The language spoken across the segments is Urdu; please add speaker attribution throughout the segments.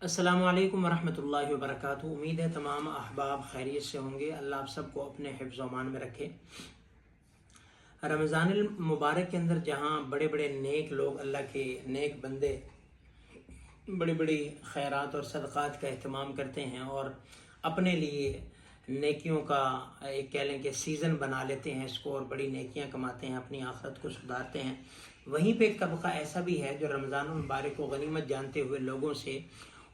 Speaker 1: السلام علیکم ورحمۃ اللہ وبرکاتہ۔ امید ہے تمام احباب خیریت سے ہوں گے۔ اللہ آپ سب کو اپنے حفظ و امان میں رکھے۔ رمضان المبارک کے اندر جہاں بڑے بڑے نیک لوگ، اللہ کے نیک بندے بڑی بڑی خیرات اور صدقات کا اہتمام کرتے ہیں اور اپنے لیے نیکیوں کا ایک کہہ لیں کہ سیزن بنا لیتے ہیں اس کو، اور بڑی نیکیاں کماتے ہیں، اپنی آخرت کو سدھارتے ہیں، وہیں پہ ایک طبقہ ایسا بھی ہے جو رمضان المبارک کو غنیمت جانتے ہوئے لوگوں سے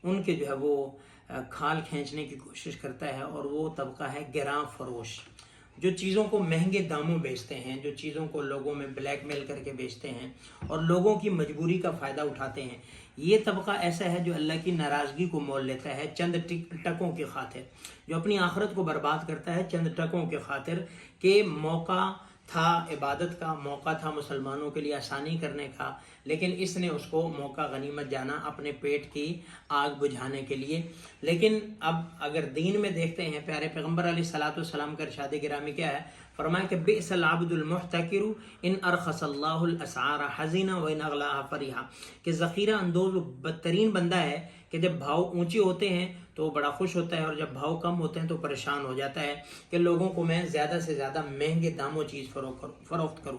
Speaker 1: ان کے جو ہے وہ کھال کھینچنے کی کوشش کرتا ہے، اور وہ طبقہ ہے گراں فروش، جو چیزوں کو مہنگے داموں بیچتے ہیں، جو چیزوں کو لوگوں میں بلیک میل کر کے بیچتے ہیں اور لوگوں کی مجبوری کا فائدہ اٹھاتے ہیں۔ یہ طبقہ ایسا ہے جو اللہ کی ناراضگی کو مول لیتا ہے چند ٹکوں کی خاطر، جو اپنی آخرت کو برباد کرتا ہے چند ٹکوں کی خاطر، کہ موقع تھا عبادت کا، موقع تھا مسلمانوں کے لیے آسانی کرنے کا، لیکن اس نے اس کو موقع غنیمت جانا اپنے پیٹ کی آگ بجھانے کے لیے۔ لیکن اب اگر دین میں دیکھتے ہیں، پیارے پیغمبر علیہ الصلوۃ والسلام کا ارشاد گرامی کیا ہے؟ فرمایا کہ بئس العبد المحتکر ان ارخص اللہ الاسعار حزینا وان اغلاها فرحا، کہ ذخیرہ اندوز وہ بدترین بندہ ہے کہ جب بھاؤ اونچے ہوتے ہیں تو وہ بڑا خوش ہوتا ہے، اور جب بھاؤ کم ہوتے ہیں تو پریشان ہو جاتا ہے کہ لوگوں کو میں زیادہ سے زیادہ مہنگے داموں چیز فروخت کروں۔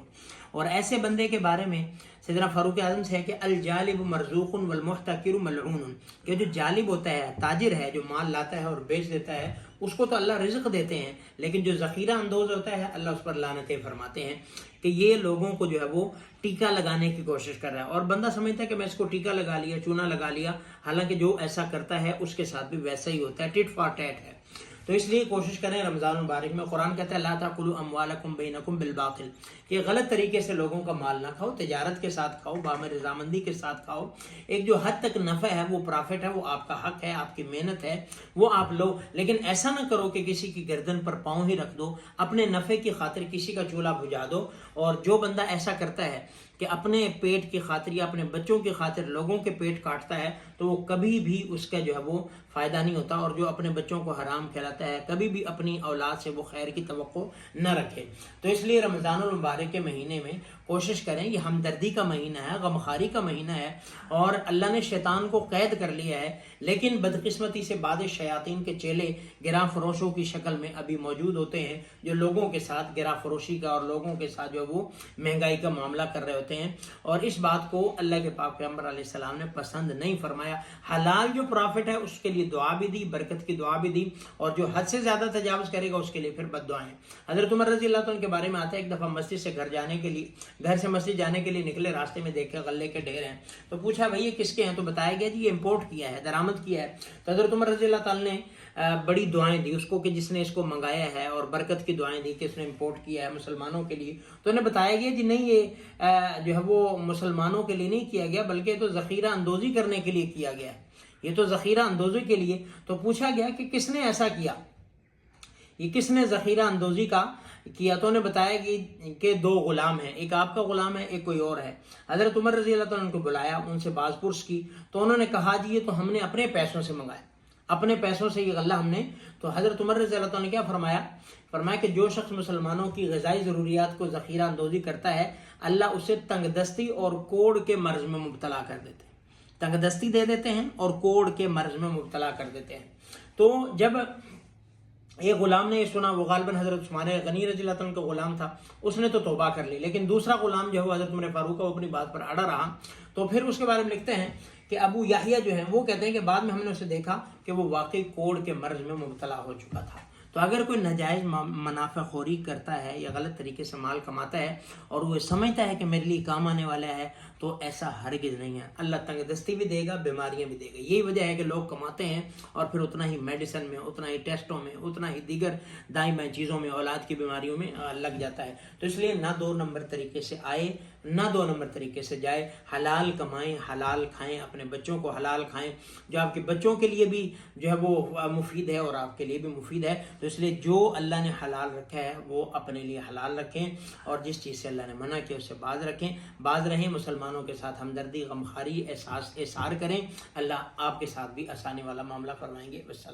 Speaker 1: اور ایسے بندے کے بارے میں سیدنا فاروق اعظم سے ہے کہ الجالب مرزوق والمحتکر ملعون، کہ جو جالب ہوتا ہے، تاجر ہے، جو مال لاتا ہے اور بیچ دیتا ہے، اس کو تو اللہ رزق دیتے ہیں، لیکن جو ذخیرہ اندوز ہوتا ہے اللہ اس پر لعنتیں فرماتے ہیں کہ یہ لوگوں کو جو ہے وہ ٹیکا لگانے کی کوشش کر رہا ہے، اور بندہ سمجھتا ہے کہ میں اس کو ٹیکا لگا لیا، چونا لگا لیا، حالانکہ جو ایسا کرتا ہے اس کے ساتھ بھی ویسا ہی ہوتا ہے، ٹٹ فار ٹیٹ ہے۔ تو اس لیے کوشش کریں رمضان المبارک میں، قرآن کہتا ہے لا تاکلوا اموالکم بینکم بالباطل، کہ غلط طریقے سے لوگوں کا مال نہ کھاؤ، تجارت کے ساتھ کھاؤ، بام رضامندی کے ساتھ کھاؤ، ایک جو حد تک نفع ہے وہ پرافٹ ہے، وہ آپ کا حق ہے، آپ کی محنت ہے، وہ آپ لو، لیکن ایسا نہ کرو کہ کسی کی گردن پر پاؤں ہی رکھ دو، اپنے نفع کی خاطر کسی کا چولہا بجھا دو۔ اور جو بندہ ایسا کرتا ہے کہ اپنے پیٹ کی خاطر یا اپنے بچوں کی خاطر لوگوں کے پیٹ کاٹتا ہے، تو وہ کبھی بھی اس کا جو ہے وہ فائدہ نہیں ہوتا، اور جو اپنے بچوں کو حرام کھلاتا ہے کبھی بھی اپنی اولاد سے وہ خیر کی توقع نہ رکھے۔ تو اس لیے رمضان المبارک کے مہینے میں کوشش کریں، یہ ہمدردی کا مہینہ ہے، غمخواری کا مہینہ ہے، اور اللہ نے شیطان کو قید کر لیا ہے، لیکن بدقسمتی سے بعض شیاطین کے چیلے گراں فروشوں کی شکل میں ابھی موجود ہوتے ہیں، جو لوگوں کے ساتھ گراں فروشی کا اور لوگوں کے ساتھ جو وہ مہنگائی کا معاملہ کر رہے ہوتے ہیں، اور اس بات کو اللہ کے پاک پیغمبر علیہ السلام نے پسند نہیں فرمایا۔ حلال جو پرافٹ ہے اس کے لیے دعا بھی دی، برکت کی دعا بھی دی، اور جو حد سے زیادہ تجاوز کرے گا اس کے لیے پھر بد دعائیں۔ حضرت عمر رضی اللہ عنہ کے بارے میں آتا ہے، ایک دفعہ مسجد سے گھر سے مسجد جانے کے لیے نکلے، راستے میں دیکھے غلے کے ڈھیر ہیں، تو پوچھا بھائی یہ کس کے ہیں؟ تو بتایا گیا جی یہ امپورٹ کیا ہے، درآمد کیا ہے۔ تو حضرت عمر رضی اللہ تعالیٰ نے بڑی دعائیں دی اس کو کہ جس نے اس کو منگایا ہے، اور برکت کی دعائیں دی کہ اس نے امپورٹ کیا ہے مسلمانوں کے لیے۔ تو انہیں بتایا گیا جی نہیں، یہ جو ہے وہ مسلمانوں کے لیے نہیں کیا گیا، بلکہ تو ذخیرہ اندوزی کرنے کے لیے کیا گیا ہے، یہ تو ذخیرہ اندوزی کے لیے۔ تو پوچھا گیا کہ کس نے ایسا کیا، یہ کس نے ذخیرہ اندوزی کا کیا؟ تو انہیں بتایا کہ دو غلام ہیں، ایک آپ کا غلام ہے، ایک کوئی اور ہے۔ حضرت عمر رضی اللہ تعالیٰ کو بلایا، ان سے باز پرس کی، تو انہوں نے کہا جی یہ تو ہم نے اپنے پیسوں سے منگایا، اپنے پیسوں سے یہ غلہ ہم نے۔ تو حضرت عمر رضی اللہ تعالیٰ نے کیا فرمایا کہ جو شخص مسلمانوں کی غذائی ضروریات کو ذخیرہ اندوزی کرتا ہے، اللہ اسے تنگ دستی اور کوڑ کے مرض میں مبتلا کر دیتے ہیں، تنگ دستی دے دیتے ہیں اور کوڑ کے مرض میں مبتلا کر دیتے ہیں۔ تو جب ایک غلام نے یہ سنا، وہ غالباً حضرت عثمان غنی رضی اللہ عنہ کا غلام تھا، اس نے تو توبہ کر لی، لیکن دوسرا غلام جو ہے حضرت عمر فاروق کا، وہ اپنی بات پر اڑا رہا۔ تو پھر اس کے بارے میں لکھتے ہیں کہ ابو یحییٰ جو ہیں وہ کہتے ہیں کہ بعد میں ہم نے اسے دیکھا کہ وہ واقعی کوڑ کے مرض میں مبتلا ہو چکا تھا۔ تو اگر کوئی ناجائز منافع خوری کرتا ہے یا غلط طریقے سے مال کماتا ہے اور وہ سمجھتا ہے کہ میرے لیے کام آنے والا ہے، تو ایسا ہرگز نہیں ہے۔ اللہ تنگ دستی بھی دے گا، بیماریاں بھی دے گا۔ یہی وجہ ہے کہ لوگ کماتے ہیں اور پھر اتنا ہی میڈیسن میں، اتنا ہی ٹیسٹوں میں، اتنا ہی دیگر دائیں بائیں چیزوں میں، اولاد کی بیماریوں میں لگ جاتا ہے۔ تو اس لیے نہ دو نمبر طریقے سے آئے، نہ دو نمبر طریقے سے جائے، حلال کمائیں، حلال کھائیں، اپنے بچوں کو حلال کھائیں، جو آپ کے بچوں کے لیے بھی جو ہے وہ مفید ہے اور آپ کے لیے بھی مفید ہے۔ تو اس لیے جو اللہ نے حلال رکھا ہے وہ اپنے لیے حلال رکھیں، اور جس چیز سے اللہ نے منع کیا اس سے باز رہیں، مسلمانوں کے ساتھ ہمدردی، غمخواری، احسار کریں۔ اللہ آپ کے ساتھ بھی آسانی والا معاملہ فرمائیں گے۔ والسلام۔